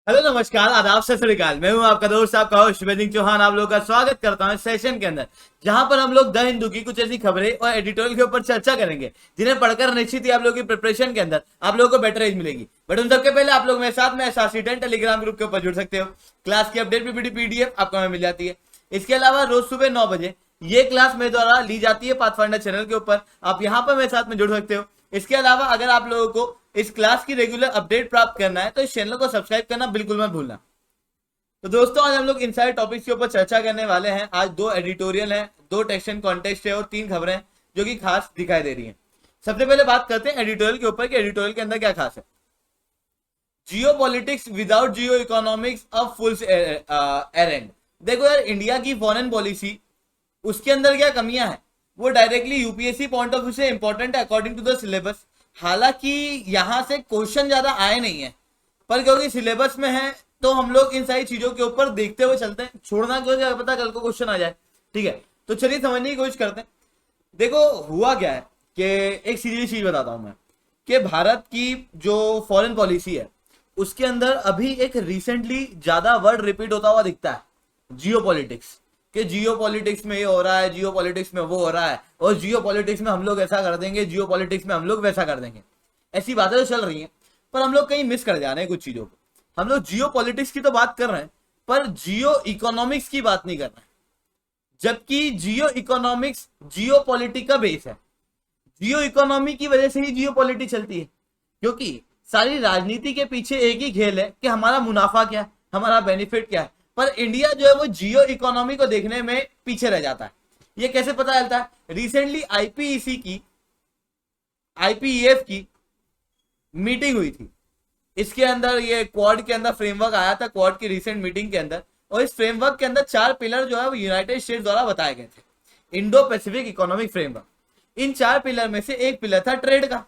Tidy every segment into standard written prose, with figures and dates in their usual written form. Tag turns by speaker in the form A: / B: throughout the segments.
A: Hello नमस्कार आदाब सत श्री अकाल। मैं हूं आपका दोस्त आपका होस्ट शुभेंदु चौहान। आप लोगों का स्वागत करता हूं इस सेशन के अंदर, जहां पर हम लोग द हिंदू की कुछ ऐसी खबरें और एडिटोरियल के ऊपर चर्चा करेंगे जिन्हें पढ़कर निश्चित ही आप लोगों की प्रिपरेशन के अंदर आप लोगों को बेटर एज मिलेगी। बट उन सबके पहले आप लोग मेरे साथ में एसआरसी10 टेलीग्राम ग्रुप के ऊपर जुड़ सकते हो। क्लास की अपडेट पीपीटी पीडीएफ आपको हमें मिल जाती है। इसके अलावा रोज सुबह 9 बजे ये क्लास मेरे द्वारा ली जाती है पाथफाइंडर चैनल के ऊपर। आप यहाँ पर मेरे साथ में जुड़ सकते हो। इसके अलावा अगर आप लोगों को इस क्लास की रेगुलर अपडेट प्राप्त करना है तो इस चैनल को सब्सक्राइब करना बिल्कुल मत भूलना। तो दोस्तों आज हम लोग इन सारे टॉपिक्स के ऊपर चर्चा करने वाले हैं। आज 2 एडिटोरियल हैं, 2 टेक्स्ट एंड कॉन्टेक्स्ट है और 3 खबरें जो कि खास दिखाई दे रही हैं। सबसे पहले बात करते हैं एडिटोरियल के ऊपर कि एडिटोरियल के अंदर क्या खास है। जियो politics without Jio economics of full errand. देखो यार, इंडिया की फॉरेन पॉलिसी उसके अंदर क्या कमियां हैं वो directly UPSC point of view से इंपॉर्टेंट है अकॉर्डिंग टू द सिलेबस। हालांकि यहां से क्वेश्चन ज्यादा आए नहीं है, पर क्योंकि सिलेबस में है तो हम लोग इन सारी चीजों के ऊपर देखते हुए चलते हैं। छोड़ना क्यों, क्या पता कल को क्वेश्चन आ जाए। ठीक है, तो चलिए समझने की कोशिश करते हैं। देखो हुआ क्या है कि एक सीधी चीज बताता हूं मैं कि भारत की जो फॉरेन पॉलिसी है उसके अंदर अभी एक रिसेंटली ज्यादा वर्ड रिपीट होता हुआ दिखता है, जियो पॉलिटिक्स। कि जियो पॉलिटिक्स में ये हो रहा है, जियो पॉलिटिक्स में वो हो रहा है, और जियो पॉलिटिक्स में हम लोग ऐसा कर देंगे, जियो पॉलिटिक्स में हम लोग वैसा कर देंगे। ऐसी बातें तो चल रही हैं, पर हम लोग कहीं मिस कर जा रहे हैं कुछ चीजों को। हम लोग जियो पॉलिटिक्स की तो बात कर रहे हैं पर जियो इकोनॉमिक्स की बात नहीं कर रहे हैं। जबकि जियो इकोनॉमिक्स जियो पॉलिटी का बेस है। जियो इकोनॉमी की वजह से ही जियो पॉलिटी चलती है, क्योंकि सारी राजनीति के पीछे एक ही खेल है कि हमारा मुनाफा क्या है, हमारा बेनिफिट क्या है। पर इंडिया जो है वो जियो इकोनॉमी को देखने में पीछे रह जाता है। ये कैसे पता चलता है? रिसेंटली आईपीईएफ की मीटिंग हुई थी। इसके अंदर ये क्वाड के अंदर फ्रेमवर्क आया था, क्वाड की रिसेंट मीटिंग के अंदर। और इस फ्रेमवर्क के अंदर 4 पिलर जो है वो यूनाइटेड स्टेट्स द्वारा बताए गए थे, इंडो पैसिफिक इकोनॉमिक फ्रेमवर्क। इन 4 पिलर में से एक पिलर था ट्रेड का।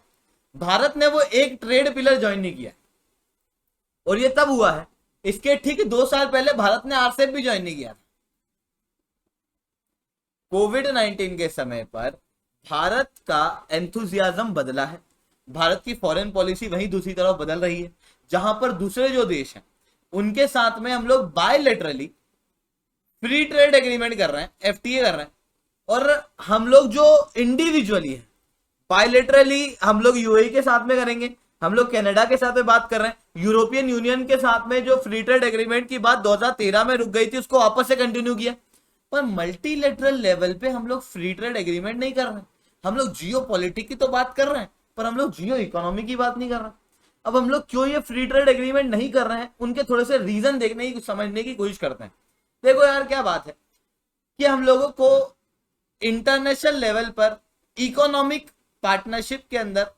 A: भारत ने वो एक ट्रेड पिलर ज्वाइन नहीं किया, और ये तब हुआ है, इसके ठीक 2 साल पहले भारत ने आरसेप भी ज्वाइन नहीं किया था। कोविड-19 के समय पर भारत का एंथुजियाज्म बदला है। भारत की फॉरेन पॉलिसी वहीं दूसरी तरफ बदल रही है, जहां पर दूसरे जो देश हैं उनके साथ में हम लोग बायलैटरली फ्री ट्रेड एग्रीमेंट कर रहे हैं, एफटीए कर रहे हैं। और हम लोग जो इंडिविजुअली है बायलैटरली हम लोग यूएई के साथ में करेंगे, हम लोग कनाडा के साथ में बात कर रहे हैं। यूरोपियन यूनियन के साथ में जो फ्री ट्रेड एग्रीमेंट की बात 2013 में रुक गई थी उसको वापस से कंटिन्यू किया। पर मल्टीलेटरल लेवल पे हम लोग फ्री ट्रेड एग्रीमेंट नहीं कर रहे हैं। हम लोग जियो पॉलिटिक्स की तो बात कर रहे हैं पर हम लोग जियो इकोनॉमी की बात नहीं कर रहे। अब हम लोग क्यों ये फ्री ट्रेड एग्रीमेंट नहीं कर रहे हैं, उनके थोड़े से रीजन देखने की समझने की कोशिश करते हैं। देखो यार, क्या बात है कि हम लोगों को इंटरनेशनल लेवल पर इकोनॉमिक पार्टनरशिप के अंदर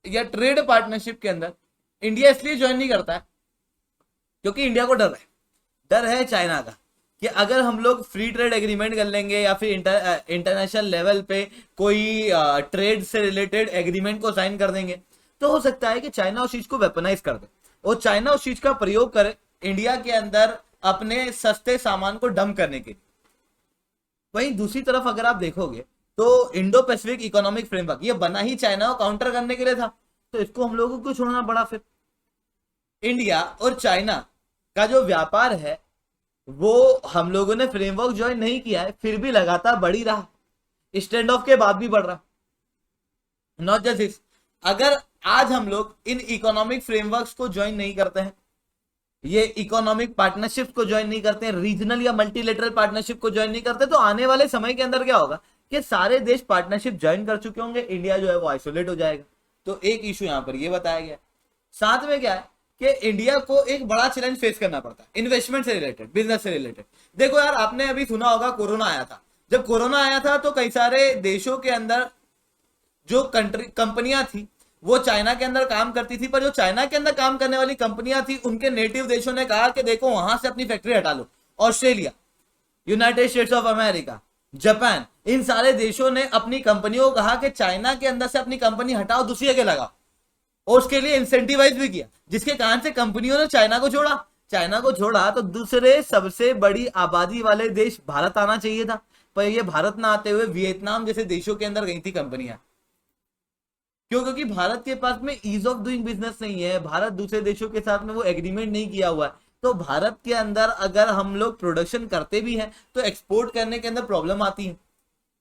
A: या ट्रेड पार्टनरशिप के अंदर इंडिया इसलिए ज्वाइन नहीं करता है क्योंकि इंडिया को डर है चाइना का कि अगर हम लोग फ्री ट्रेड एग्रीमेंट कर लेंगे या फिर इंटरनेशनल लेवल पे कोई ट्रेड से रिलेटेड एग्रीमेंट को साइन कर देंगे तो हो सकता है कि चाइना उस चीज को वेपनाइज कर दे और चाइना उस चीज का प्रयोग करे इंडिया के अंदर अपने सस्ते सामान को डंप करने के लिए। वहीं दूसरी तरफ अगर आप देखोगे तो इंडो पैसिफिक इकोनॉमिक फ्रेमवर्क ये बना ही चाइना को काउंटर करने के लिए था, तो इसको हम लोगों को क्यों छोड़ना पड़ा? फिर इंडिया और चाइना का जो व्यापार है वो हम लोगों ने फ्रेमवर्क ज्वाइन नहीं किया है, फिर भी लगातार बढ़ ही रहा, स्टैंड ऑफ के बाद भी बढ़ रहा। नॉट जस्ट दिस, अगर आज हम लोग इन इकोनॉमिक फ्रेमवर्क्स को ज्वाइन नहीं करते हैं, ये इकोनॉमिक पार्टनरशिप को ज्वाइन नहीं करते हैं, रीजनल या मल्टीलेटरल पार्टनरशिप को ज्वाइन नहीं करते, तो आने वाले समय के अंदर क्या होगा कि सारे देश पार्टनरशिप ज्वाइन कर चुके होंगे, इंडिया जो है वो आइसोलेट हो जाएगा। तो एक इशू यहां पर ये बताया गया। साथ में क्या है कि इंडिया को एक बड़ा चैलेंज फेस करना पड़ता है इन्वेस्टमेंट से रिलेटेड, बिजनेस से रिलेटेड। देखो यार, आपने अभी सुना होगा कोरोना आया था। जब कोरोना आया था तो कई सारे देशों के अंदर जो कंपनियां थी वो चाइना के अंदर काम करती थी, पर जो चाइना के अंदर काम करने वाली कंपनियां थी उनके नेटिव देशों ने कहा कि देखो वहां से अपनी फैक्ट्री हटा लो। Australia, United States of America, Japan, इन सारे देशों ने अपनी कंपनियों को कहा कि चाइना के अंदर से अपनी कंपनी हटाओ, दूसरी जगह लगाओ, और उसके लिए इंसेंटिवाइज भी किया, जिसके कारण से कंपनियों ने चाइना को छोड़ा। चाइना को छोड़ा तो दूसरे सबसे बड़ी आबादी वाले देश भारत आना चाहिए था, पर ये भारत ना आते हुए वियतनाम जैसे देशों के अंदर गई थी कंपनियां। क्यों? क्योंकि भारत के पास में ईज ऑफ डूइंग बिजनेस नहीं है, भारत दूसरे देशों के साथ में वो एग्रीमेंट नहीं किया हुआ है। तो भारत के अंदर अगर हम लोग प्रोडक्शन करते भी हैं तो एक्सपोर्ट करने के अंदर प्रॉब्लम आती है।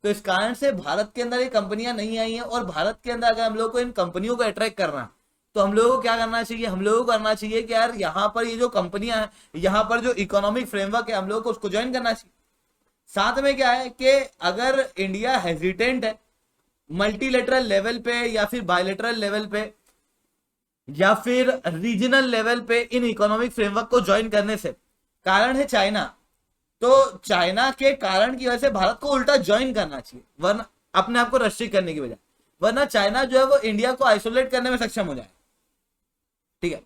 A: तो इस कारण से भारत के अंदर ये कंपनियां नहीं आई हैं। और भारत के अंदर अगर हम लोग को इन कंपनियों को अट्रैक्ट करना है तो हम लोगों को क्या करना चाहिए? हम लोगों को करना चाहिए कि यार यहाँ पर ये जो कंपनियां हैं, यहाँ पर जो इकोनॉमिक फ्रेमवर्क है, हम लोगों को उसको ज्वाइन करना चाहिए। साथ में क्या है कि अगर इंडिया हेजिटेंट है मल्टीलेटरल लेवल पे या फिर बायलेटरल लेवल पे या फिर रीजनल लेवल पे इन इकोनॉमिक फ्रेमवर्क को ज्वाइन करने से, कारण है चाइना, तो चाइना के कारण की वजह से भारत को उल्टा ज्वाइन करना चाहिए, वरना अपने आप को रेस्ट्रिक्ट करने की बजाय, वरना चाइना जो है वो इंडिया को आइसोलेट करने में सक्षम हो जाए। ठीक है,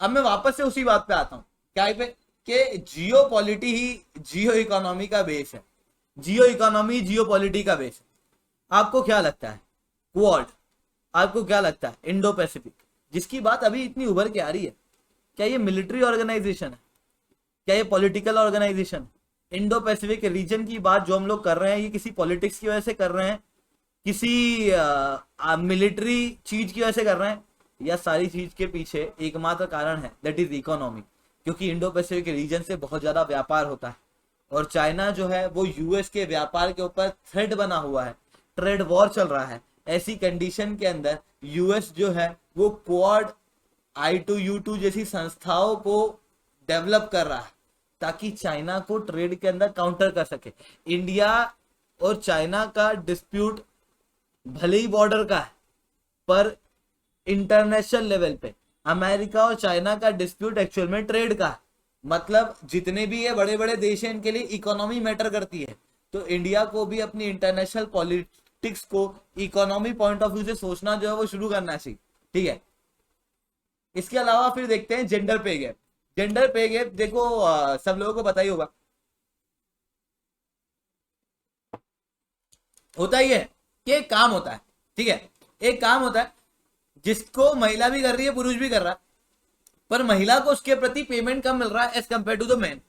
A: अब मैं वापस से उसी बात पे आता हूं, क्या पे कि जियो पॉलिटी ही जियो इकोनॉमी का बेस है, जियो इकोनॉमी जियो पॉलिटी का बेस है। आपको क्या लगता है क्वाड, आपको क्या लगता है इंडो पैसिफिक, जिसकी बात अभी इतनी उभर के आ रही है, क्या ये मिलिट्री ऑर्गेनाइजेशन है? क्या ये political organization? Indo Pacific region की बात जो हम लोग कर रहे हैं ये किसी पॉलिटिक्स की वजह से कर रहे हैं, किसी मिलिट्री चीज की वजह से कर रहे हैं, या सारी चीज के पीछे एकमात्र कारण है दैट इज इकोनॉमी? क्योंकि इंडो पैसिफिक रीजन से बहुत ज्यादा व्यापार होता है और चाइना जो है वो यूएस के व्यापार के ऊपर थ्रेट बना हुआ है, ट्रेड वॉर चल रहा है। ऐसी कंडीशन के अंदर यूएस जो है वो क्वाड, I2U2 जैसी संस्थाओं को डेवलप कर रहा है ताकि चाइना को ट्रेड के अंदर काउंटर कर सके। इंडिया और चाइना का डिस्प्यूट भले ही बॉर्डर का है पर इंटरनेशनल लेवल पे अमेरिका और चाइना का डिस्प्यूट एक्चुअल में ट्रेड का है। मतलब जितने भी ये बड़े बड़े देश हैं इनके लिए इकोनॉमी मैटर करती है, तो इंडिया को भी अपनी इंटरनेशनल पॉलिटिक्स को इकोनॉमी पॉइंट ऑफ व्यू से सोचना जो है वो शुरू करना चाहिए। ठीक है, इसके अलावा फिर देखते हैं जेंडर पे गैप। जेंडर पे गैप देखो सब लोगों को पता ही होगा, होता ही है कि एक काम होता है। ठीक है, एक काम होता है जिसको महिला भी कर रही है पुरुष भी कर रहा है, पर महिला को उसके प्रति पेमेंट कम मिल रहा है as compared to the man.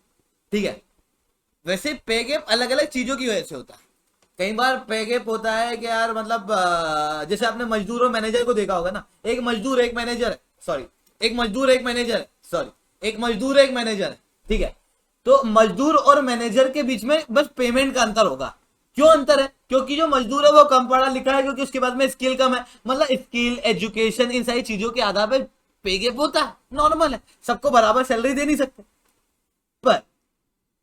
A: ठीक है, वैसे पे गैप अलग अलग चीजों की वजह से होता है। कई बार पे गैप होता है कि यार मतलब जैसे आपने मजदूर और मैनेजर को देखा होगा ना, एक मजदूर एक मैनेजर है, सॉरी एक मजदूर एक मैनेजर है, सॉरी एक मजदूर एक मैनेजर है। ठीक है, तो मजदूर और मैनेजर के बीच में बस पेमेंट का अंतर होगा। क्यों अंतर है? क्योंकि जो मजदूर है वो कम पढ़ा लिखा है, क्योंकि उसके बाद में स्किल कम है, मतलब स्किल एजुकेशन इन सारी चीजों के आधार पर पे गैप होता है, नॉर्मल है, सबको बराबर सैलरी दे नहीं सकते। पर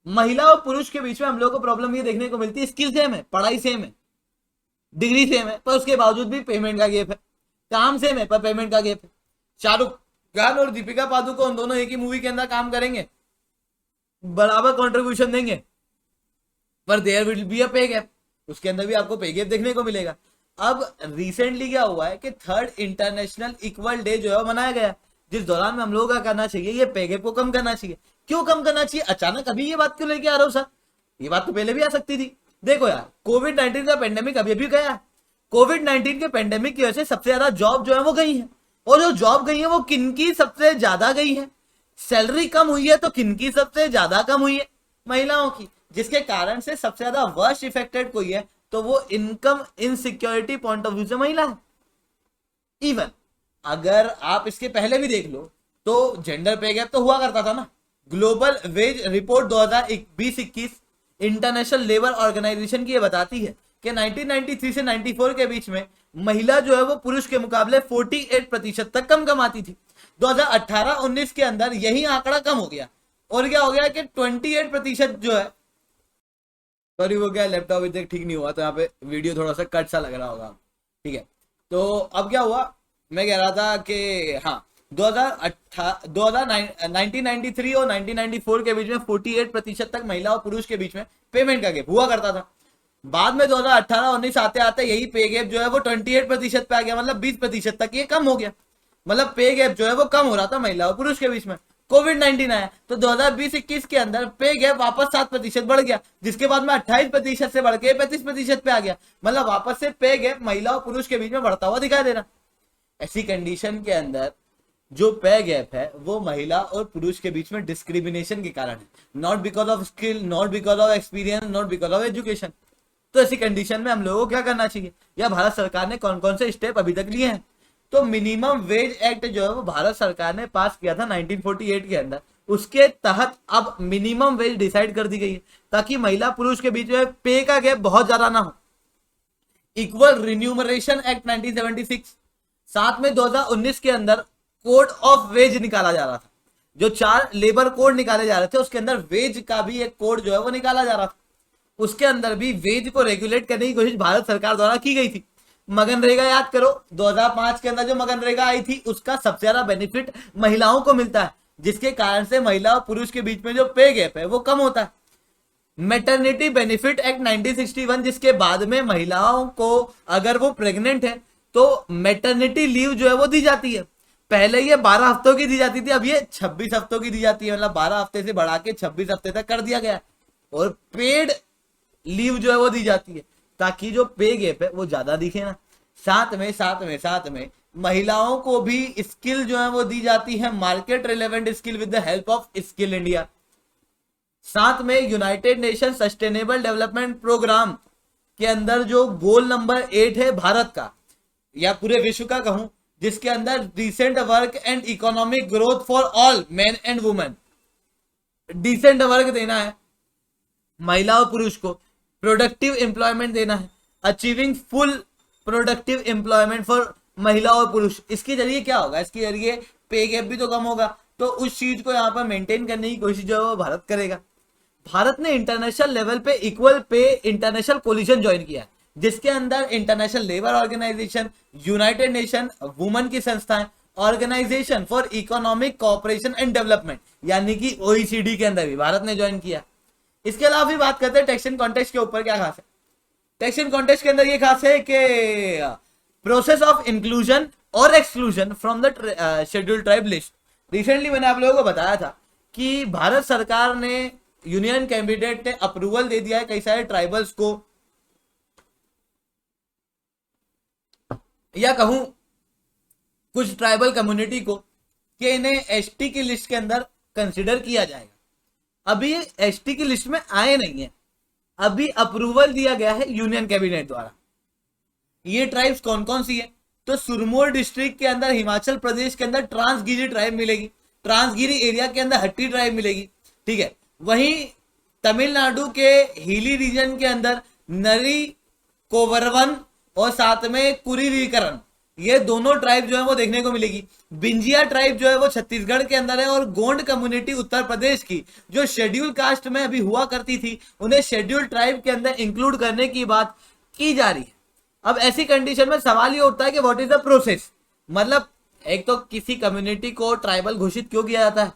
A: महिला और पुरुष के बीच में हम लोग को प्रॉब्लम ये देखने को मिलती है, स्किल सेम है, पढ़ाई सेम है, डिग्री सेम है, पर उसके बावजूद भी पेमेंट का गैप है। काम सेम है पर पेमेंट का गैप है। शाहरुख खान और दीपिका पादुकोण दोनों एक ही मूवी के अंदर काम करेंगे, बराबर कंट्रीब्यूशन देंगे, पर देयर विल बी अ पे गैप, उसके अंदर भी आपको पे गैप देखने को मिलेगा। अब रिसेंटली क्या हुआ है कि थर्ड इंटरनेशनल इक्वल डे जो है मनाया गया, जिस दौरान में हम लोगों का करना चाहिए ये पे गैप को कम करना चाहिए। क्यों कम करना चाहिए? अचानक अभी ये बात क्यों लेके आ रहे हो सर? ये बात तो पहले भी आ सकती थी। देखो यार, कोविड-19 का पेंडेमिक अभी अभी गया, कोविड-19 के पेंडेमिक की वजह से सबसे ज्यादा जॉब जो है वो गई है, और जो जॉब गई है वो किनकी सबसे ज्यादा गई है? सैलरी कम हुई है तो किनकी सबसे ज्यादा कम हुई है? महिलाओं की, जिसके कारण से सबसे ज्यादा वर्स्ट इफेक्टेड कोई है तो वो income insecurity point of view से महिला है। इवन अगर आप इसके पहले भी देख लो तो जेंडर पे गैप तो हुआ करता था ना। Global wage report 2020-21 International Labour Organization की ये बताती है कि 1993 से 94 के बीच में महिला जो है वो पुरुष के मुकाबले 48% तक कम कमाती थी। 2018-19 के अंदर यही आंकड़ा कम हो गया, और क्या हो गया कि 28% जो है, सॉरी वो क्या लैपटॉप इधर ठीक नहीं हुआ तो यहाँ पे वीडियो थोड़ा सा कट सा लग रहा होगा। ठीक है, तो अब क्या हुआ, मैं कह रहा था कि हाँ 1993 और 1994 के बीच में 48% तक महिला और पुरुष के बीच में पेमेंट का गैप हुआ करता था। बाद में 2018-19 आते आते यही पे गैप जो है वो 28% पे आ गया, मतलब 20% तक ये कम हो गया। मतलब पे गैप जो है वो कम हो रहा था महिला और पुरुष के बीच में। कोविड-19 आया तो 2020-21 के अंदर पे गैप वापस 7% बढ़ गया, जिसके बाद में 28% से बढ़ के 35% पे आ गया। मतलब वापस से पे गैप महिला और पुरुष के बीच में बढ़ता हुआ दिखाई दे रहा। ऐसी कंडीशन के अंदर जो पे गैप है वो महिला और पुरुष के बीच में डिस्क्रिमिनेशन के कारण है, not because of skill, not because of experience, not because of education. तो ऐसी कंडीशन में हम लोगों को क्या करना चाहिए, या भारत सरकार ने कौन कौन से स्टेप अभी तक लिए हैं। तो मिनिमम वेज एक्ट जो है वो भारत सरकार ने पास किया था 1948 के अंदर, उसके तहत अब मिनिमम वेज डिसाइड कर दी गई है, ताकि महिला पुरुष के बीच में पे का गैप बहुत ज्यादा ना हो। इक्वल रिन्यूमरेशन एक्ट 1976, साथ में 2019 के अंदर कोड ऑफ वेज निकाला जा रहा था। जो 4 लेबर कोड निकाले जा रहे थे उसके अंदर वेज का भी एक कोड जो है वो निकाला जा रहा था। उसके अंदर भी वेज को रेगुलेट करने की कोशिश भारत सरकार द्वारा की गई थी। मनरेगा याद करो, 2005 के अंदर जो मनरेगा आई थी उसका सबसे ज्यादा बेनिफिट महिलाओं को मिलता है, जिसके कारण से महिला और पुरुष के बीच में जो पे गैप है वो कम होता है। मैटरनिटी बेनिफिट एक्ट 1961, जिसके बाद में महिलाओं को अगर वो प्रेग्नेंट है तो मैटरनिटी लीव जो है वो दी जाती है। पहले ये 12 हफ्तों की दी जाती थी, अब ये 26 हफ्तों की दी जाती है, मतलब 12 हफ्ते से बढ़ा के 26 हफ्ते तक कर दिया गया है। और पेड लीव जो है वो दी जाती है, ताकि जो पे गैप है वो ज्यादा दिखे ना। साथ में महिलाओं को भी स्किल जो है वो दी जाती है, market relevant skill with the help of Skill India. साथ में United Nation sustainable development programme के अंदर जो गोल नंबर 8 है भारत का या पूरे विश्व का कहूं, जिसके अंदर decent work and economic growth for all men and women, decent work देना है महिला और पुरुष को, प्रोडक्टिव एम्प्लॉयमेंट देना है, achieving full productive employment for महिला और पुरुष। इसके जरिए क्या होगा, इसके जरिए पे गैप भी तो कम होगा, तो उस चीज को यहाँ पर मेंटेन करने की कोशिश जो है वो भारत करेगा। भारत ने इंटरनेशनल लेवल पे equal pay international coalition join किया है, जिसके अंदर International Labour Organization, United Nation Women की संस्थाएं, Organisation for Economic Cooperation and Development यानी कि OECD के अंदर भी भारत ने ज्वाइन किया। इसके अलावा भी बात करते हैं टैक्सेशन कॉन्टेक्स्ट के ऊपर क्या खास है। टैक्सेशन कॉन्टेक्स्ट के अंदर ये खास है कि प्रोसेस ऑफ इंक्लूजन और exclusion from the scheduled tribe list. Recently मैंने आप लोगों को बताया था कि भारत सरकार ने, यूनियन कैबिनेट ने अप्रूवल दे दिया है कई सारे ट्राइबल्स को, या कहूं कुछ ट्राइबल कम्युनिटी को, कि इन्हें एसटी की लिस्ट के अंदर कंसिडर किया जाएगा। अभी ये एसटी की लिस्ट में आए नहीं है, अभी अप्रूवल दिया गया है यूनियन कैबिनेट द्वारा। ये ट्राइब्स कौन कौन सी है, तो सुरमोर डिस्ट्रिक्ट के अंदर हिमाचल प्रदेश के अंदर ट्रांसगिरी ट्राइब मिलेगी, ट्रांसगिरी एरिया के अंदर हट्टी ट्राइब मिलेगी, ठीक है। वहीं तमिलनाडु के हिली रीजन के अंदर नरी कोवरवन और साथ में कुरीवीकरण, ये दोनों ट्राइब जो है वो देखने को मिलेगी। बिंजिया ट्राइब जो है वो छत्तीसगढ़ के अंदर है, और गोंड कम्युनिटी उत्तर प्रदेश की जो शेड्यूल कास्ट में अभी हुआ करती थी, उन्हें शेड्यूल ट्राइब के अंदर इंक्लूड करने की बात की जा रही है। अब ऐसी कंडीशन में सवाल ये उठता है कि व्हाट इज द प्रोसेस, मतलब एक तो किसी कम्युनिटी को ट्राइबल घोषित क्यों किया जाता है,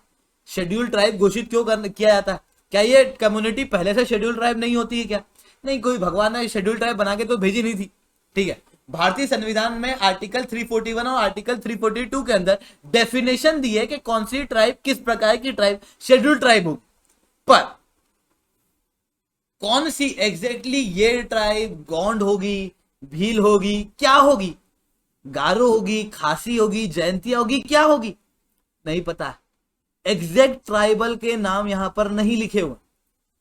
A: शेड्यूल ट्राइब घोषित क्यों किया जाता है, क्या ये कम्युनिटी पहले से शेड्यूल ट्राइब नहीं होती है क्या? नहीं, कोई भगवान ने शेड्यूल ट्राइब बना के तो भेजी नहीं थी, ठीक है। भारतीय संविधान में आर्टिकल 341 और आर्टिकल 342 के अंदर डेफिनेशन दी है कि कौन सी ट्राइब, किस प्रकार की ट्राइब शेड्यूल ट्राइब होगी, पर कौन सी एग्जैक्टली ये ट्राइब गोंड होगी, भील होगी, क्या होगी, गारो होगी, खासी होगी, जयंतिया होगी, क्या होगी, नहीं पता है। एग्जैक्ट ट्राइबल के नाम यहां पर नहीं लिखे हुए,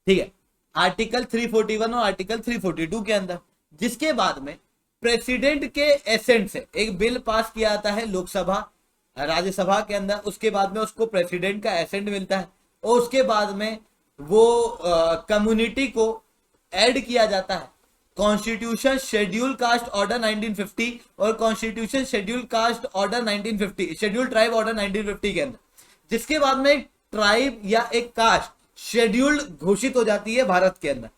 A: ठीक है, आर्टिकल 341 और आर्टिकल 342 के अंदर। जिसके बाद में प्रेसिडेंट के एसेंट से एक बिल पास किया जाता है लोकसभा राज्यसभा के अंदर, उसके बाद में उसको प्रेसिडेंट का एसेंट मिलता है, और उसके बाद में वो कम्युनिटी को ऐड किया जाता है कॉन्स्टिट्यूशन शेड्यूल कास्ट ऑर्डर 1950 और constitution schedule caste order 1950, schedule tribe order 1950 के अंदर। जिसके बाद में एक ट्राइब या एक कास्ट शेड्यूल्ड घोषित हो जाती है भारत के अंदर।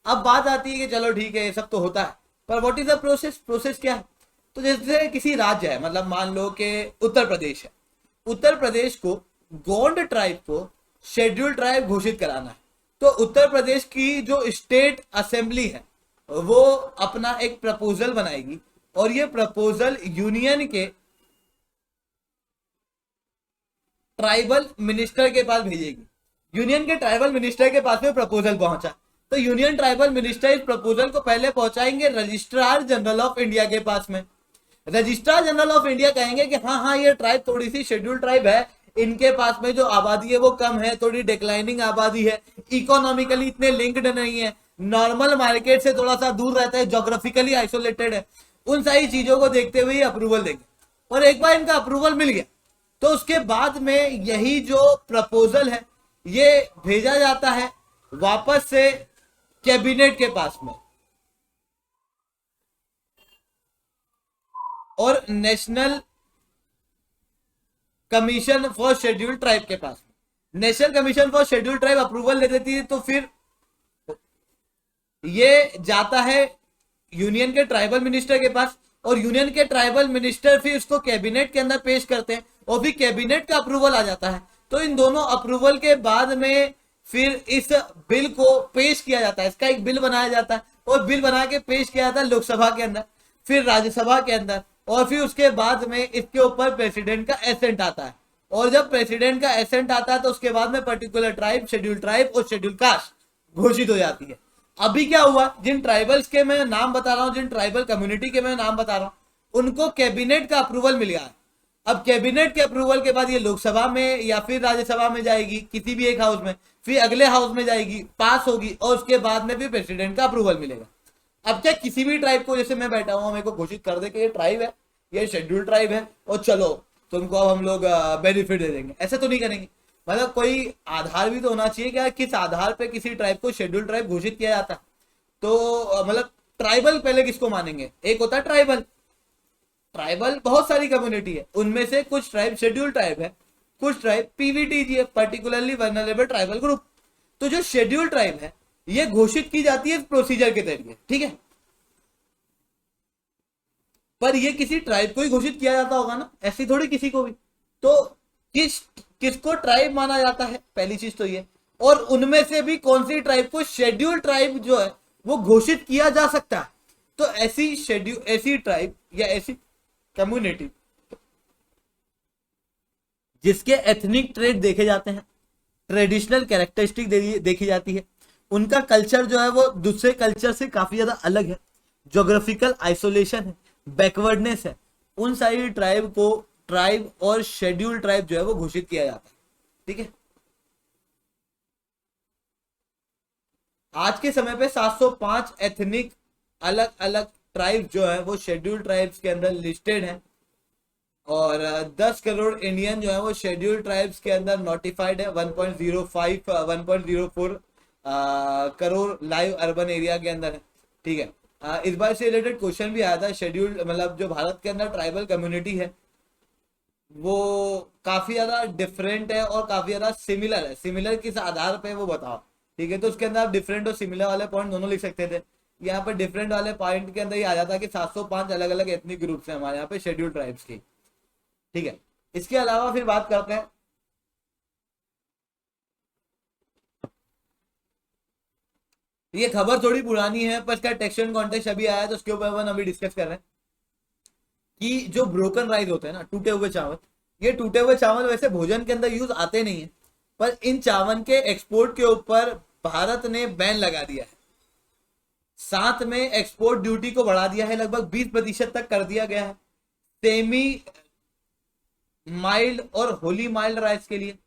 A: अब बात आती है कि चलो ठीक है, ये सब तो होता है, पर what is the process, process क्या है? तो जैसे किसी राज्य है, मतलब मान लो कि उत्तर प्रदेश है, उत्तर प्रदेश को गोंड ट्राइब को शेड्यूल्ड ट्राइब घोषित कराना है, तो उत्तर प्रदेश की जो स्टेट असेंबली है वो अपना एक प्रपोजल बनाएगी, और ये प्रपोजल यूनियन के ट्राइबल मिनिस्टर के पास भेजेगी। यूनियन के ट्राइबल मिनिस्टर के पास में प्रपोजल पहुंचा, तो यूनियन ट्राइबल मिनिस्टर इस प्रपोजल को पहले पहुंचाएंगे रजिस्ट्रार जनरल ऑफ इंडिया के पास में। रजिस्ट्रार जनरल ऑफ इंडिया कहेंगे कि हाँ हाँ, ये ट्राइब थोड़ी सी शेड्यूल ट्राइब है, इनके पास में जो आबादी है वो कम है, थोड़ी डिक्लाइनिंग आबादी है, इकोनॉमिकली इतने लिंक्ड नहीं है, नॉर्मल मार्केट से थोड़ा सा दूर रहता है, जोग्राफिकली आइसोलेटेड है, उन सारी चीजों को देखते हुए अप्रूवल देंगे। और एक बार इनका अप्रूवल मिल गया तो उसके बाद में यही जो प्रपोजल है ये भेजा जाता है वापस से कैबिनेट के पास में और national commission for scheduled tribe के पास। National commission for scheduled tribe approval ले देती है तो फिर ये जाता है यूनियन के ट्राइबल मिनिस्टर के पास और यूनियन के ट्राइबल मिनिस्टर फिर उसको कैबिनेट के अंदर पेश करते हैं और फिर कैबिनेट का अप्रूवल आ जाता है। तो इन दोनों अप्रूवल के बाद में फिर इस बिल को पेश किया जाता है, इसका एक बिल बनाया जाता है और बिल बना के पेश किया जाता है लोकसभा के अंदर, फिर राज्यसभा के अंदर, और फिर उसके बाद में इसके ऊपर प्रेसिडेंट का एसेंट आता है। और जब प्रेसिडेंट का एसेंट आता है तो उसके बाद में पर्टिकुलर ट्राइब, शेड्यूल ट्राइब और शेड्यूल कास्ट घोषित हो जाती है। अभी क्या हुआ, जिन ट्राइबल्स के मैं नाम बता रहा हूं, जिन ट्राइबल कम्युनिटी के मैं नाम बता रहा हूं, उनको कैबिनेट का अप्रूवल मिल गया है। अब कैबिनेट के अप्रूवल के बाद ये लोकसभा में या फिर राज्यसभा में जाएगी, किसी भी एक हाउस में, फिर अगले हाउस में जाएगी, पास होगी और उसके बाद में भी प्रेसिडेंट का अप्रूवल मिलेगा। अब क्या किसी भी ट्राइब को, जैसे मैं बैठा हुआ, मेरे को घोषित कर दे कि ये ट्राइब है, ये शेड्यूल्ड ट्राइब है और चलो तुमको अब हम लोग बेनिफिट दे देंगे, ऐसे तो नहीं करेंगे। मतलब कोई आधार भी तो होना चाहिए कि किस आधार पे किसी ट्राइब को शेड्यूल्ड ट्राइब घोषित किया जाता है। तो मतलब ट्राइबल पहले किसको मानेंगे, एक होता है ट्राइबल। ट्राइबल बहुत सारी कम्युनिटी है, उनमें से कुछ ट्राइब शेड्यूल्ड ट्राइब है, कुछ ट्राइब पीवीटीजी है, पर्टिकुलरली वल्नरेबल ट्राइबल ग्रुप। तो जो शेड्यूल्ड ट्राइब है ये घोषित की जाती है प्रोसीजर के जरिए, ठीक है। पर ये किसी ट्राइब को ही घोषित किया जाता होगा ना, ऐसी थोड़ी किसी को भी। तो किसको ट्राइब माना जाता है, पहली चीज तो ये। और उनमें से भी कौन सी ट्राइब को शेड्यूल्ड ट्राइब जो है वो घोषित किया जा सकता है। तो ऐसी ट्राइब या ऐसी कम्युनिटी जिसके एथनिक ट्रेट देखे जाते हैं, ट्रेडिशनल कैरेक्टरिस्टिक देखी जाती है, उनका कल्चर जो है वो दूसरे कल्चर से काफी ज्यादा अलग है, ज्योग्राफिकल आइसोलेशन है, बैकवर्डनेस है, उन सारी ट्राइब को ट्राइब और शेड्यूल्ड ट्राइब जो है वो घोषित किया जाता है, ठीक है। आज के समय पे 705 एथनिक अलग अलग ट्राइब जो है वो शेड्यूल्ड ट्राइब्स के अंदर लिस्टेड हैं और 10 करोड़ इंडियन जो है वो शेड्यूल्ड ट्राइब्स के अंदर नोटिफाइड है। 1.04 करोड़ लाइव अर्बन एरिया के अंदर है, ठीक है। इस बार से रिलेटेड क्वेश्चन भी आया था, शेड्यूल्ड मतलब जो भारत के अंदर ट्राइबल कम्युनिटी है वो काफी ज्यादा डिफरेंट है और काफी ज्यादा सिमिलर है, सिमिलर किस आधार पे वो बताओ, ठीक है। तो उसके अंदर आप डिफरेंट और सिमिलर वाले पॉइंट दोनों लिख सकते थे। यहाँ पर डिफरेंट वाले पॉइंट के अंदर ये आ जाता है कि 705 अलग अलग एथनिक ग्रुप्स हैं हमारे यहाँ पे शेड्यूल्ड ट्राइब्स की, ठीक है। इसके अलावा फिर बात करते हैं, ये खबर थोड़ी पुरानी है पर इसका टेक्स्ट एंड कॉन्टेक्स्ट अभी आया है तो उसके ऊपर अपन अभी डिस्कस कर रहे हैं कि जो ब्रोकन राइस होते हैं ना, टूटे हुए चावल, ये टूटे हुए चावल वैसे भोजन के अंदर यूज आते नहीं है, पर इन चावल के एक्सपोर्ट के ऊपर भारत ने बैन लगा दिया है। साथ में एक्सपोर्ट ड्यूटी को बढ़ा दिया है, लगभग 20% तक कर दिया गया है सेमी माइल्ड और होली माइल्ड राइस के लिए।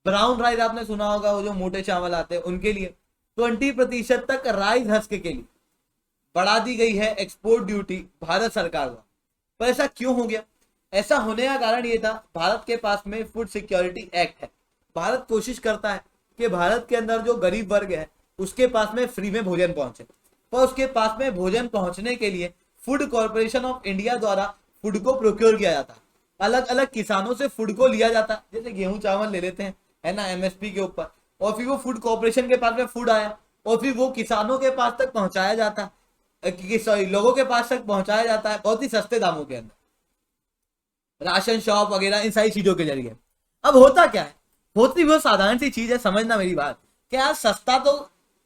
A: ब्राउन राइस आपने सुना होगा, वो जो मोटे चावल आते हैं उनके लिए 20% तक राइस हस्क के लिए बढ़ा दी गई है एक्सपोर्ट ड्यूटी भारत सरकार द्वारा। पर ऐसा क्यों हो गया? ऐसा होने का कारण ये था, भारत के पास में फूड सिक्योरिटी एक्ट है। भारत कोशिश करता है कि भारत के अंदर जो गरीब वर्ग है उसके पास में फ्री में भोजन पहुंचे, पर उसके पास में भोजन पहुंचने के लिए फूड कॉर्पोरेशन ऑफ इंडिया द्वारा फूड को प्रोक्योर किया जाता है। अलग अलग किसानों से फूड को लिया जाता है, जैसे गेहूं चावल ले लेते हैं, है ना, एमएसपी के ऊपर, और फिर वो फूड कॉर्पोरेशन के पास में फूड आया और फिर वो किसानों के पास तक पहुंचाया जाता है, सॉरी लोगों के पास तक पहुंचाया जाता है बहुत ही सस्ते दामों के अंदर, राशन शॉप वगैरह इन सारी चीजों के जरिए। अब होता क्या है, होती बहुत साधारण सी चीज है, समझना मेरी बात, कि यार सस्ता तो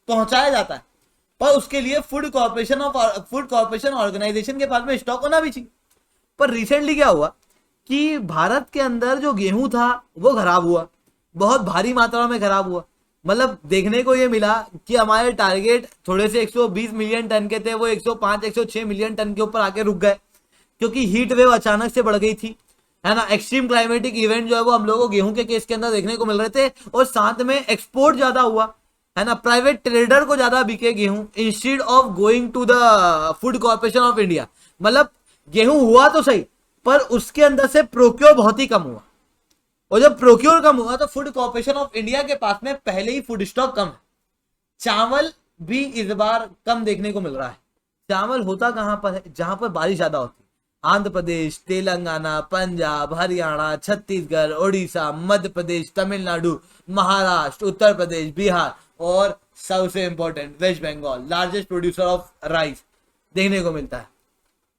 A: पहुंचाया जाता है पर उसके लिए फूड कॉर्पोरेशन ऑर्गेनाइजेशन के पास में स्टॉक होना भी चाहिए। पर रिसेंटली क्या हुआ कि भारत के अंदर जो गेहूं था वो खराब हुआ, बहुत भारी मात्रा में खराब हुआ। मतलब देखने को ये मिला कि हमारे टारगेट थोड़े से 120 मिलियन टन के थे, वो 105-106 मिलियन टन के ऊपर आके रुक गए, क्योंकि हीट वेव अचानक से बढ़ गई थी, है ना। एक्सट्रीम क्लाइमेटिक इवेंट जो है वो हम लोगों को गेहूं के केस के अंदर देखने को मिल रहे थे और साथ में एक्सपोर्ट ज्यादा हुआ, है ना, प्राइवेट ट्रेडर को ज्यादा बिके गेहूं instead of going to the Food Corporation of India. मतलब गेहूं हुआ तो सही, पर उसके अंदर से प्रोक्योर बहुत ही कम हुआ, और जब प्रोक्योर कम हुआ तो फूड कॉर्पोरेशन ऑफ इंडिया के पास में पहले ही फूड स्टॉक कम है। चावल भी इस बार कम देखने को मिल रहा है। चावल होता कहां पर है, जहां पर बारिश ज्यादा होती है। आंध्र प्रदेश, तेलंगाना, पंजाब, हरियाणा, छत्तीसगढ़, ओडिशा, मध्य प्रदेश, तमिलनाडु, महाराष्ट्र, उत्तर प्रदेश, बिहार और सबसे important West Bengal, largest producer of rice देखने को मिलता है।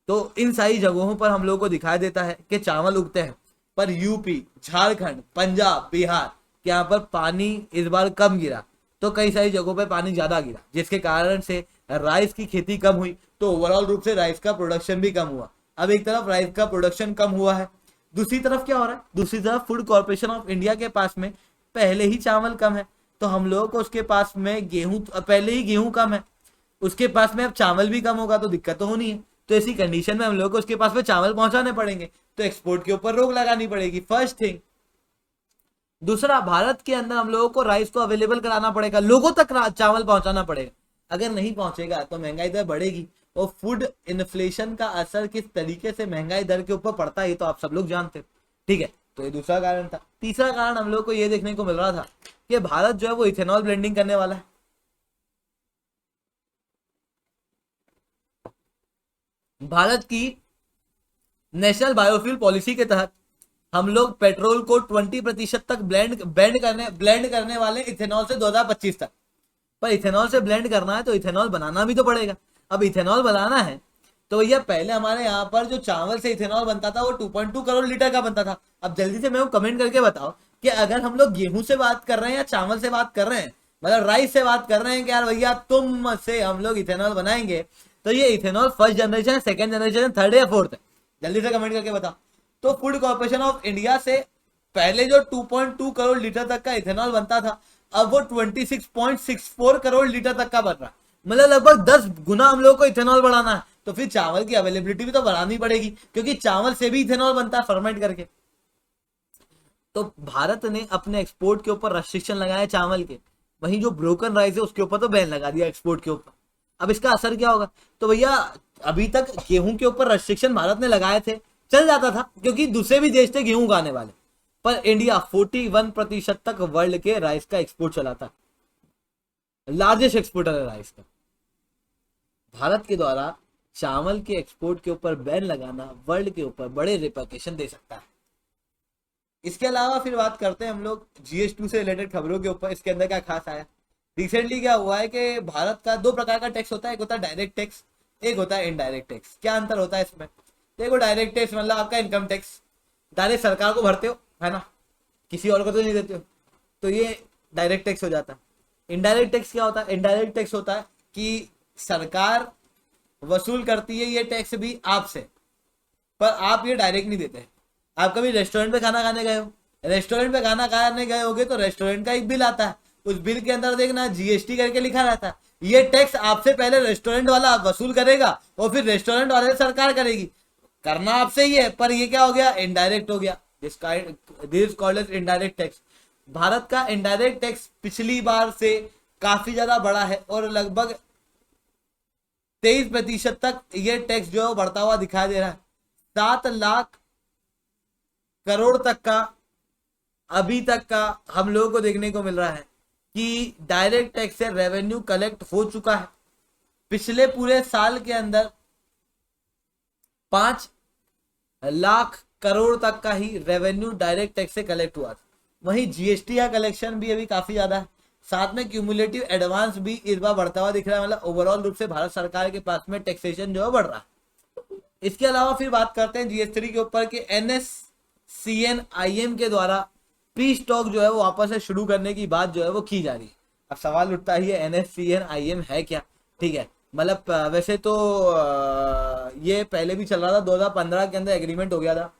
A: तो इन सारी जगहों पर हम लोगों को दिखाई देता है कि चावल उगते हैं, पर यूपी, झारखंड, पंजाब, बिहार के यहाँ पर पानी इस बार कम गिरा, तो कई सारी जगहों पर पानी ज्यादा गिरा, जिसके कारण से राइस की खेती कम हुई, तो ओवरऑल रूप से राइस का प्रोडक्शन भी कम हुआ। अब एक तरफ राइस का प्रोडक्शन कम हुआ है, दूसरी तरफ क्या हो रहा है, दूसरी तरफ फूड कॉर्पोरेशन ऑफ इंडिया के पास में पहले ही चावल कम है, तो हम लोगों को उसके पास में गेहूं, पहले ही गेहूं कम है, उसके पास में अब चावल भी कम होगा तो दिक्कत तो होनी है। तो ऐसी कंडीशन में हम लोगों को उसके पास में चावल पहुंचाने पड़ेंगे, तो एक्सपोर्ट के ऊपर रोक लगानी पड़ेगी, फर्स्ट थिंग। दूसरा, भारत के अंदर हम लोगों को राइस को अवेलेबल कराना पड़ेगा, लोगों तक चावल पहुंचाना पड़ेगा। अगर नहीं पहुंचेगा तो महंगाई दर बढ़ेगी, और फूड इन्फ्लेशन का असर किस तरीके से महंगाई दर के ऊपर पड़ता है ये तो आप सब लोग जानते हैं, ठीक है। तो ये दूसरा कारण था। तीसरा कारण हम लोग को ये देखने को मिल रहा था कि भारत जो है वो इथेनॉल ब्लेंडिंग करने वाला है। भारत की नेशनल बायोफ्यूल पॉलिसी के तहत हम लोग पेट्रोल को 20% तक ब्लेंड करने वाले इथेनॉल से 2025 तक। पर इथेनॉल से ब्लेंड करना है तो इथेनॉल बनाना भी तो पड़ेगा। अब इथेनॉल बनाना है तो भैया पहले हमारे यहाँ पर जो चावल से इथेनॉल बनता था वो 2.2 करोड़ लीटर का बनता था। अब जल्दी से मेरे को कमेंट करके बताओ कि अगर हम लोग गेहूं से बात कर रहे हैं या चावल से बात कर रहे हैं, मतलब राइस से बात कर रहे हैं कि यार भैया तुम से हम लोग इथेनॉल बनाएंगे, तो ये ethanol first generation, second generation, third या फोर्थ है, जल्दी से कमेंट करके बताओ। तो फूड कॉर्पोरेशन ऑफ इंडिया से पहले जो 2.2 करोड़ लीटर तक का इथेनॉल बनता था, अब वो 26.64 करोड़ लीटर तक का बन रहा है। मतलब लगभग 10 गुना हम लोग को इथेनॉल बढ़ाना है, तो फिर चावल की अवेलेबिलिटी भी तो बढ़ानी पड़ेगी, क्योंकि चावल से भी इथेनॉल बनता है फर्मेंट करके। तो भारत ने अपने एक्सपोर्ट के ऊपर रेस्ट्रिक्शन लगाया चावल के, वहीं जो ब्रोकन राइस है उसके ऊपर तो बैन लगा दिया एक्सपोर्ट के ऊपर। अब इसका असर क्या होगा, तो भैया अभी तक गेहूं के ऊपर रेस्ट्रिक्शन भारत ने लगाए थे, चल जाता था क्योंकि दूसरे भी देश थे गेहूं उगाने वाले, पर इंडिया 41% तक वर्ल्ड के राइस का एक्सपोर्ट चलाता, लार्जेस्ट एक्सपोर्टर है राइस का। भारत के द्वारा चावल के एक्सपोर्ट के ऊपर बैन लगाना वर्ल्ड के ऊपर बड़े रिपरकेशन दे सकता है। इसके अलावा फिर बात करते हैं हम लोग GS2 से रिलेटेड खबरों के ऊपर। इसके अंदर क्या खास आया, रिसेंटली क्या हुआ है कि भारत का 2 प्रकार का टैक्स होता है, एक होता है डायरेक्ट टैक्स, एक होता है इनडायरेक्ट टैक्स। क्या अंतर होता है इसमें, देखो डायरेक्ट टैक्स मतलब आपका इनकम टैक्स, डायरेक्ट सरकार को भरते हो, है ना, किसी और को तो नहीं देते हो, तो ये डायरेक्ट टैक्स हो जाता है। इनडायरेक्ट टैक्स क्या होता है, इनडायरेक्ट टैक्स होता है कि सरकार वसूल करती है ये टैक्स भी आपसे, पर आप ये डायरेक्ट नहीं देते। आप कभी रेस्टोरेंट पे खाना खाने गए हो, रेस्टोरेंट पे खाना खाने गए होगे तो रेस्टोरेंट का एक बिल आता है, उस बिल के अंदर देखना GST करके लिखा रहता है। ये टैक्स आपसे पहले रेस्टोरेंट वाला वसूल करेगा और फिर रेस्टोरेंट वाले सरकार करेगी, करना आपसे ही है, पर ये क्या हो गया, इनडायरेक्ट हो गया, this is called as indirect tax. Bharat का इनडायरेक्ट टैक्स पिछली बार से काफी ज्यादा बड़ा है और लगभग 23% तक ये टैक्स जो है बढ़ता हुआ दिखाई दे रहा है। 7 लाख करोड़ तक का अभी तक का हम लोगों को देखने को मिल रहा है कि डायरेक्ट टैक्स से रेवेन्यू कलेक्ट हो चुका है। पिछले पूरे साल के अंदर 5 लाख करोड़ तक का ही रेवेन्यू डायरेक्ट टैक्स से कलेक्ट हुआ था। वहीं GST का कलेक्शन भी अभी काफी ज्यादा है, साथ में क्यूमुलेटिव एडवांस भी इस बार बढ़ता हुआ दिख रहा है। मतलब ओवरऑल रूप से भारत सरकार के पास में टैक्सेशन जो है बढ़ रहा है। इसके अलावा फिर बात करते हैं GS3 के ऊपर कि NSCN-IM के द्वारा प्री स्टॉक जो है वो वापस से शुरू करने की बात जो है वो की जा रही है। अब सवाल उठता ही है NSCN-IM है क्या, ठीक है, मतलब वैसे तो ये पहले भी चल रहा था, 2015 के अंदर एग्रीमेंट हो गया था।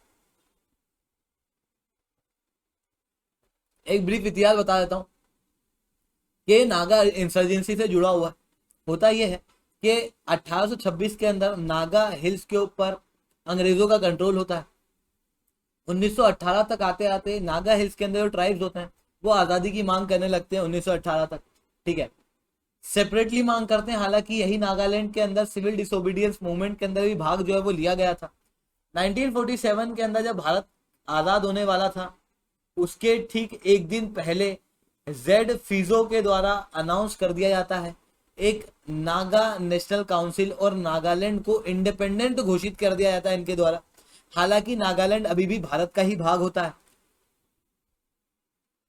A: एक ब्रीफ इतिहास बता देता हूं कि नागा इंसर्जेंसी से जुड़ा हुआ होता यह है कि 1826 के अंदर नागा हिल्स के ऊपर अंग्रेजों का कंट्रोल होता है। 1918 तक आते आते नागा हिल्स के अंदर जो ट्राइब्स होते हैं वो आज़ादी की मांग करने लगते हैं 1918 तक। ठीक है, सेपरेटली मांग करते हैं। हालांकि यही नागालैंड के अंदर सिविल डिसोबीडियंस मूवमेंट के अंदर भी भाग जो है वो लिया गया था। 1947 के अंदर जब भारत आज़ाद होने वाला था, उसके ठीक एक दिन पहले जेड फिजो के द्वारा अनाउंस कर दिया जाता है, एक नागा नेशनल काउंसिल, और नागालैंड को इंडिपेंडेंट घोषित कर दिया जाता है इनके द्वारा। हालांकि नागालैंड अभी भी भारत का ही भाग होता है।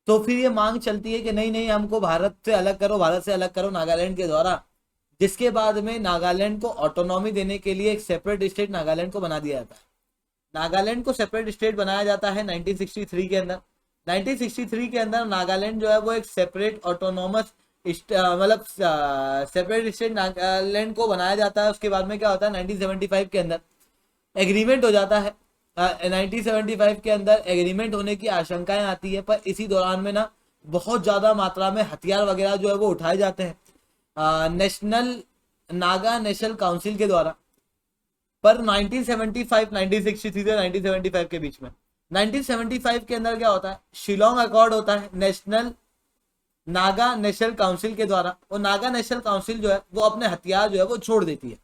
A: तो फिर ये मांग चलती है कि नहीं नहीं, हमको भारत से अलग करो, भारत से अलग करो नागालैंड के द्वारा, जिसके बाद में नागालैंड को ऑटोनॉमी देने के लिए एक सेपरेट स्टेट नागालैंड को बना दिया जाता है। नागालैंड को सेपरेट स्टेट बनाया जाता है 1963 के अंदर। 1963 के अंदर नागालैंड जो है वो एक सेपरेट ऑटोनॉमस मतलब सेपरेट स्टेट नागालैंड को बनाया जाता है। उसके बाद में क्या होता है, 1975 के अंदर एग्रीमेंट हो जाता है। 1975 के अंदर एग्रीमेंट होने की आशंकाएं आती है, पर इसी दौरान में ना बहुत ज़्यादा मात्रा में हथियार वगैरह जो है वो उठाए जाते हैं नेशनल नागा नेशनल काउंसिल के द्वारा। पर 1975 1963 से 1975 के बीच में 1975 के अंदर क्या होता है, शिलोंग अकॉर्ड होता है नेशनल नागा नेशनल काउंसिल के द्वारा। और नागा नेशनल काउंसिल जो है वो अपने हथियार जो है वो छोड़ देती है।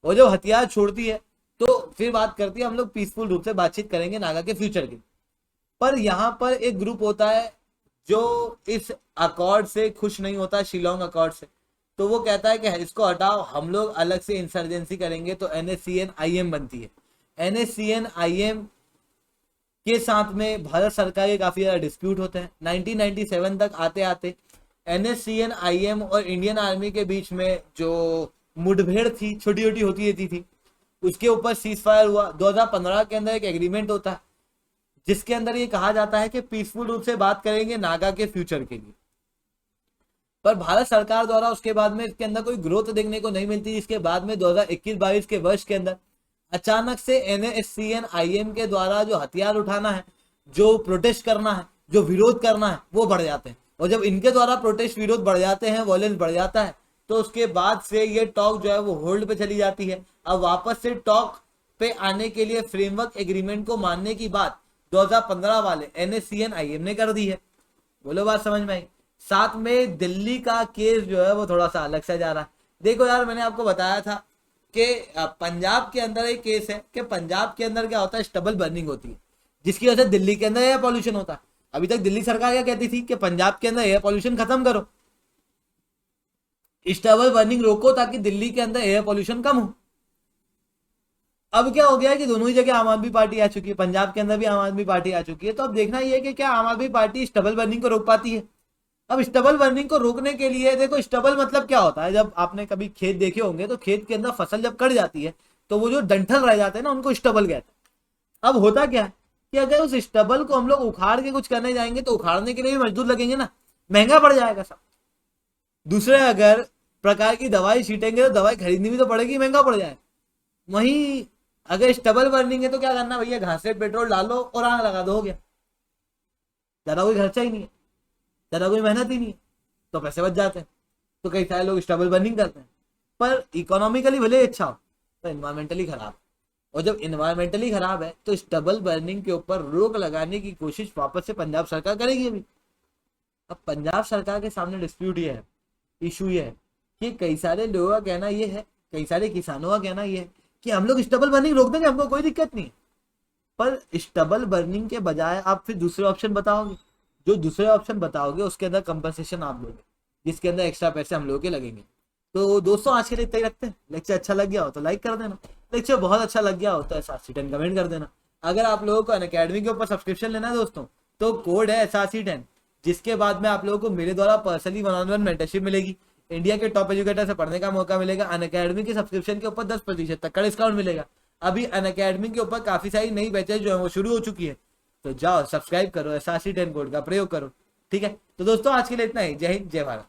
A: और जब हथियार छोड़ती है तो फिर बात करती है, हम लोग पीसफुल रूप से बातचीत करेंगे नागा के फ्यूचर की। पर यहाँ पर एक ग्रुप होता है जो इस अकॉर्ड से खुश नहीं होता, शिलोंग अकॉर्ड से। तो वो कहता है कि इसको हटाओ, हम लोग अलग से इंसर्जेंसी करेंगे। तो NSCN-IM बनती है। NSCN-IM के साथ में भारत सरकार के काफी ज्यादा डिस्प्यूट होते हैं। 1997 तक आते आते NSCN-IM और इंडियन आर्मी के बीच में जो मुठभेड़ थी, छोटी छोटी होती रहती थी, उसके ऊपर सीज फायर हुआ। 2015 के अंदर एक एग्रीमेंट होता है जिसके अंदर ये कहा जाता है कि पीसफुल रूप से बात करेंगे नागा के फ्यूचर के लिए। पर भारत सरकार द्वारा उसके बाद में इसके अंदर कोई ग्रोथ देखने को नहीं मिलती। इसके बाद में 2021-22 के वर्ष के अंदर अचानक से NSCN-IM के द्वारा जो हथियार उठाना है, जो प्रोटेस्ट करना है, जो विरोध करना है, वो बढ़ जाते हैं। और जब इनके द्वारा प्रोटेस्ट विरोध बढ़ जाते हैं, वॉयलेंस बढ़ जाता है, तो उसके बाद से ये टॉक जो है वो होल्ड पे चली जाती है। अब वापस से टॉक पे आने के लिए फ्रेमवर्क एग्रीमेंट को मानने की बात 2015 वाले NSCN-IM ने कर दी है। बोलो बात समझ में आई। साथ में दिल्ली का केस जो है वो थोड़ा सा अलग से जा रहा है। देखो यार, मैंने आपको बताया था कि पंजाब के अंदर एक केस है कि पंजाब के अंदर क्या होता है, स्टबल बर्निंग होती है, जिसकी वजह से दिल्ली के अंदर एयर पॉल्यूशन होता है। अभी तक दिल्ली सरकार क्या कहती थी कि पंजाब के अंदर एयर पॉल्यूशन खत्म करो, स्टबल बर्निंग रोको ताकि दिल्ली के अंदर एयर पॉल्यूशन कम हो। अब क्या हो गया है कि दोनों ही जगह आम आदमी पार्टी आ चुकी है, पंजाब के अंदर भी आम आदमी पार्टी आ चुकी है। तो अब देखना ये है कि क्या आम आदमी पार्टी स्टबल बर्निंग को रोक पाती है। अब स्टबल बर्निंग को रोकने के लिए देखो, स्टबल मतलब क्या होता है, जब आपने कभी खेत देखे होंगे तो खेत के अंदर फसल जब कट जाती है तो वो जो डंठल रह जाते हैं ना, उनको स्टबल कहते हैं। अब होता क्या है कि अगर उस स्टबल को हम लोग उखाड़ के कुछ करने जाएंगे तो उखाड़ने के लिए भी मजदूर लगेंगे ना, महंगा पड़ जाएगा सब। दूसरे अगर प्रकार की दवाई छीटेंगे तो दवाई खरीदनी भी तो पड़ेगी, महंगा पड़ जाए। वहीं अगर स्टबल बर्निंग है तो क्या करना भैया, घास से पेट्रोल डालो और आग लगा दो, हो गया। ज्यादा कोई खर्चा ही नहीं है, ज्यादा कोई मेहनत ही नहीं है, तो पैसे बच जाते हैं। तो कई सारे लोग स्टबल बर्निंग करते हैं, पर इकोनॉमिकली भले अच्छा हो तो इन्वायरमेंटली खराब। और जब इन्वायरमेंटली खराब है तो स्टबल बर्निंग के ऊपर रोक लगाने की कोशिश वापस से पंजाब सरकार करेगी अभी। अब पंजाब सरकार के सामने डिस्प्यूट ये है, इशू ये है कि कई सारे लोगों का कहना ये है, कई सारे किसानों का कहना ये है कि हम लोग स्टबल बर्निंग रोक देंगे, हमको कोई दिक्कत नहीं। पर स्टबल बर्निंग के बजाय आप फिर दूसरे ऑप्शन बताओगे, जो दूसरे ऑप्शन बताओगे उसके अंदर कंपनसेशन आप लोगे, जिसके अंदर एक्स्ट्रा पैसे हम लोगों के लगेंगे। तो दोस्तों आज के लिए इतना ही रखते हैं। लेक्चर अच्छा लग गया हो तो लाइक कर देना, लेक्चर बहुत अच्छा लग गया हो तो SRC10 कमेंट कर देना। अगर आप लोगों को अनअकैडमी के ऊपर सब्सक्रिप्शन लेना है दोस्तों, तो कोड है SRC10, जिसके बाद में आप लोगों को मेरे द्वारा पर्सनली 1-on-1 मेंटरशिप मिलेगी, इंडिया के टॉप एजुकेटर से पढ़ने का मौका मिलेगा, अनअकैडमी के सब्सक्रिप्शन के ऊपर 10% तक का डिस्काउंट मिलेगा। अभी अनअकैडमी के ऊपर काफी सारी नई बैचेज जो है वो शुरू हो चुकी है, तो जाओ सब्सक्राइब करो, SRC10 कोड का प्रयोग करो। ठीक है, तो दोस्तों आज के लिए इतना ही। जय हिंद, जय भारत।